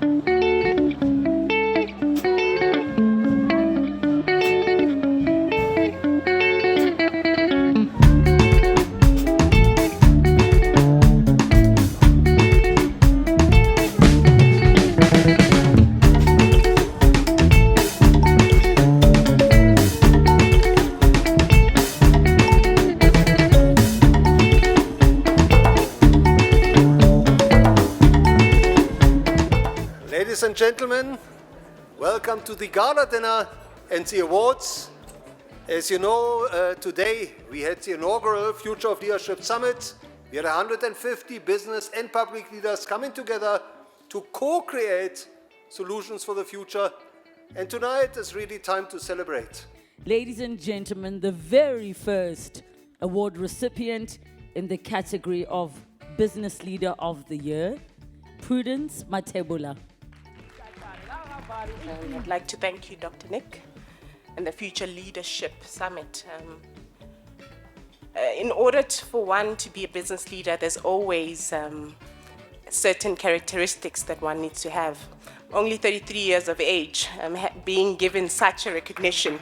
Ladies and gentlemen, welcome to the Gala Dinner and the awards. As you know, today we had the inaugural Future of Leadership Summit. We had 150 business and public leaders coming together to co-create solutions for the future. And tonight is really time to celebrate. Ladies and gentlemen, the very first award recipient in the category of Business Leader of the Year, Prudence Matebula. I'd like to thank you, Dr. Nick, and the Future Leadership Summit. In order for one to be a business leader, there's always certain characteristics that one needs to have. Only 33 years of age, being given such a recognition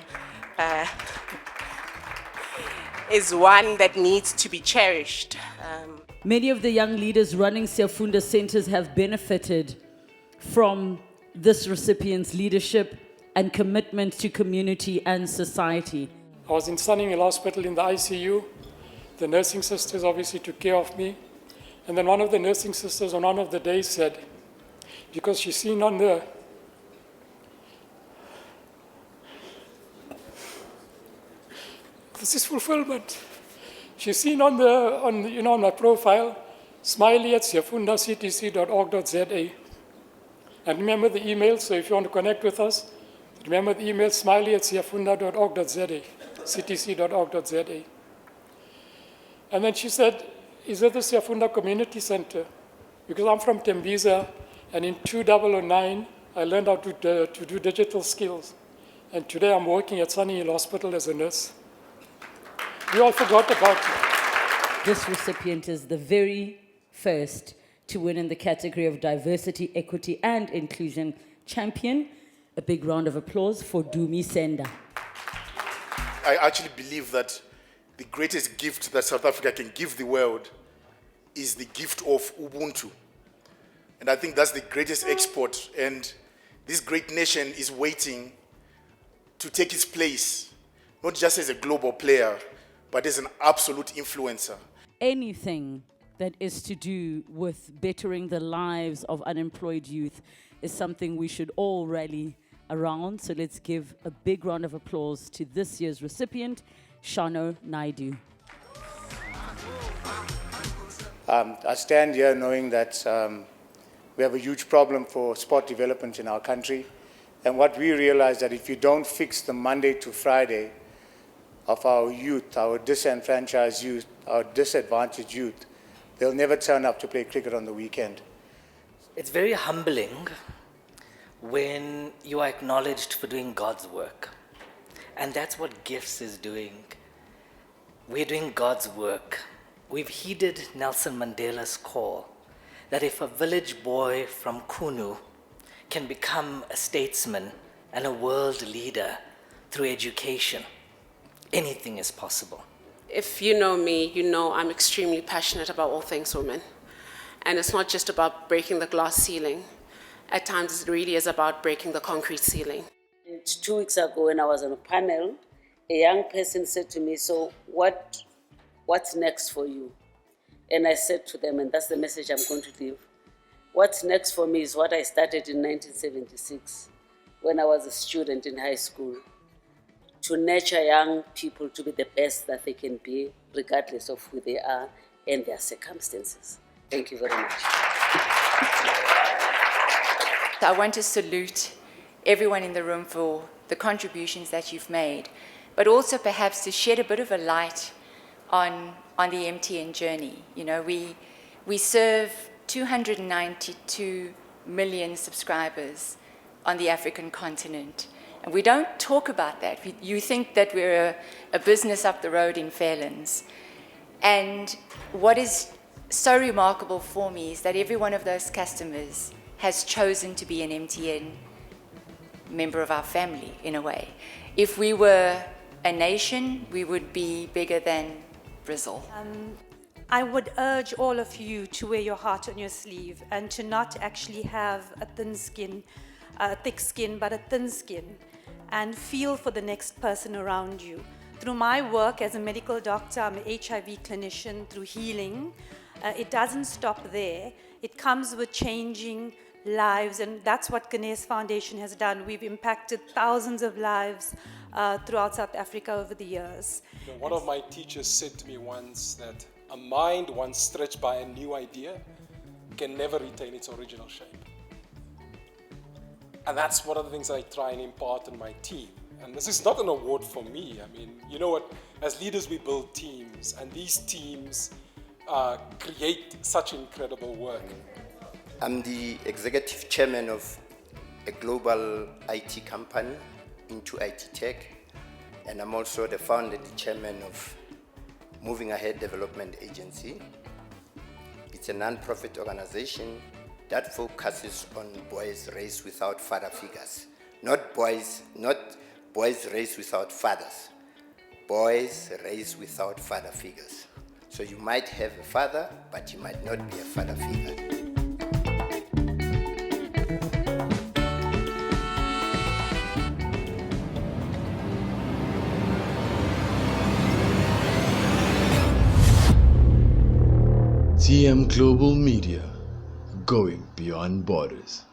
is one that needs to be cherished. Many of the young leaders running Siafunda centers have benefited from this recipient's leadership and commitment to community and society. I was in Sunninghill Hospital in the ICU. The nursing sisters obviously took care of me. And then one of the nursing sisters on one of the days said, because she's seen on the this is fulfillment. She's seen on my profile, smiley@siafundactc.org.za. And remember the email, so if you want to connect with us, remember the email, smiley@siafunda.org.za, ctc.org.za. And then she said, is it the Siafunda Community Center? Because I'm from Tembisa, and in 2009, I learned how to do digital skills. And today I'm working at Sunninghill Hospital as a nurse. We all forgot about it. This recipient is the very first to win in the category of Diversity, Equity and Inclusion Champion. A big round of applause for Dumi Senda. I actually believe that the greatest gift that South Africa can give the world is the gift of Ubuntu. And I think that's the greatest export. And this great nation is waiting to take its place, not just as a global player, but as an absolute influencer. Anything that is to do with bettering the lives of unemployed youth is something we should all rally around. So let's give a big round of applause to this year's recipient, Shano Naidu. I stand here knowing that we have a huge problem for sport development in our country. And what we realize that if you don't fix the Monday to Friday of our youth, our disenfranchised youth, our disadvantaged youth, they'll never turn up to play cricket on the weekend. It's very humbling when you are acknowledged for doing God's work. And that's what GIFTS is doing. We're doing God's work. We've heeded Nelson Mandela's call that if a village boy from Kunu can become a statesman and a world leader through education, anything is possible. If you know me, you know I'm extremely passionate about all things women. And it's not just about breaking the glass ceiling. At times, it really is about breaking the concrete ceiling. 2 weeks ago, when I was on a panel, a young person said to me, so what's next for you? And I said to them, and that's the message I'm going to give, what's next for me is what I started in 1976 when I was a student in high school, to nurture young people to be the best that they can be, regardless of who they are and their circumstances. Thank you very much. I want to salute everyone in the room for the contributions that you've made, but also perhaps to shed a bit of a light on the MTN journey. You know, we serve 292 million subscribers on the African continent. And we don't talk about that. You think that we're a business up the road in Fairlands. And what is so remarkable for me is that every one of those customers has chosen to be an MTN member of our family, in a way. If we were a nation, we would be bigger than Brazil. I would urge all of you to wear your heart on your sleeve and to not actually have a thick skin, but a thin skin, and feel for the next person around you. Through my work as a medical doctor, I'm an HIV clinician, through healing, it doesn't stop there. It comes with changing lives, and that's what Ganesh Foundation has done. We've impacted thousands of lives throughout South Africa over the years. One of my teachers said to me once that a mind once stretched by a new idea can never retain its original shape. And that's one of the things I try and impart in my team. And this is not an award for me. I mean, you know what, as leaders we build teams, and these teams create such incredible work. I'm the executive chairman of a global IT company into IT tech, and I'm also the founder and chairman of Moving Ahead Development Agency. It's a non-profit organization that focuses on boys raised without father figures. Not boys raised without fathers. Boys raised without father figures. So you might have a father, but you might not be a father figure. TM Global Media, going beyond borders.